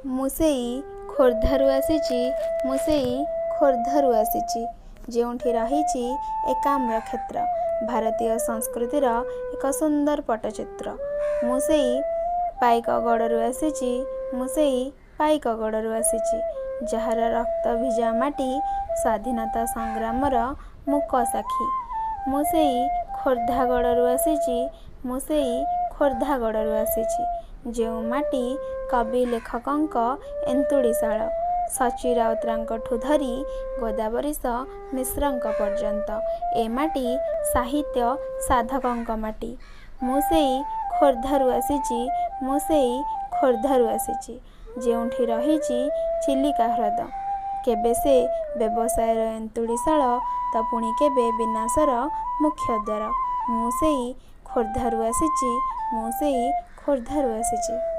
ମୁଁ ସେଇ ଖୋର୍ଦ୍ଧାରୁ ଆସିଛି, ମୁଁ ସେଇ ଖୋର୍ଦ୍ଧାରୁ ଆସିଛି, ଯେଉଁଠି ରହିଛି ଏକାମ୍ର କ୍ଷେତ୍ର, ଭାରତୀୟ ସଂସ୍କୃତିର ଏକ ସୁନ୍ଦର ପଟ୍ଟଚିତ୍ର। ମୁଁ ସେଇ ପାଇକଗଡ଼ରୁ ଆସିଛି, ମୁଁ ସେଇ ପାଇକଗଡ଼ରୁ ଆସିଛି, ଯାହାର ରକ୍ତ ଭିଜା ମାଟି ସ୍ୱାଧୀନତା ସଂଗ୍ରାମର ମୂକ ସାକ୍ଷୀ। ମୁଁ ସେଇ ଖୋର୍ଦ୍ଧାଗଡ଼ରୁ ଆସିଛି, ମୁଁ ସେଇ ଖୋର୍ଦ୍ଧାଗଡ଼ରୁ ଆସିଛି, ଯେଉଁ ମାଟି କବି ଲେଖକଙ୍କ ଏନ୍ତୁଡ଼ିଶାଳ, ସଚୀ ରାଉତରାୟଙ୍କଠୁ ଧରି ଗୋଦାବରୀଶ ମିଶ୍ରଙ୍କ ପର୍ଯ୍ୟନ୍ତ ଏ ମାଟି ସାହିତ୍ୟ ସାଧକଙ୍କ ମାଟି। ମୁଁ ସେଇ ଖୋର୍ଦ୍ଧାରୁ ଆସିଛି, ମୁଁ ସେଇ ଖୋର୍ଦ୍ଧାରୁ ଆସିଛି, ଯେଉଁଠି ରହିଛି ଚିଲିକା ହ୍ରଦ। କେବେ ସେ ବ୍ୟବସାୟର ଏନ୍ତୁଡ଼ିଶାଳ ତ ପୁଣି କେବେ ବିନାଶର ମୁଖ୍ୟଦ୍ୱାର। ମୁଁ ସେଇ ଖୋର୍ଦ୍ଧାରୁ ଆସିଛି, ମୁଁ ସେଇ ଖୋର୍ଦ୍ଧାରୁ ଆସିଛି।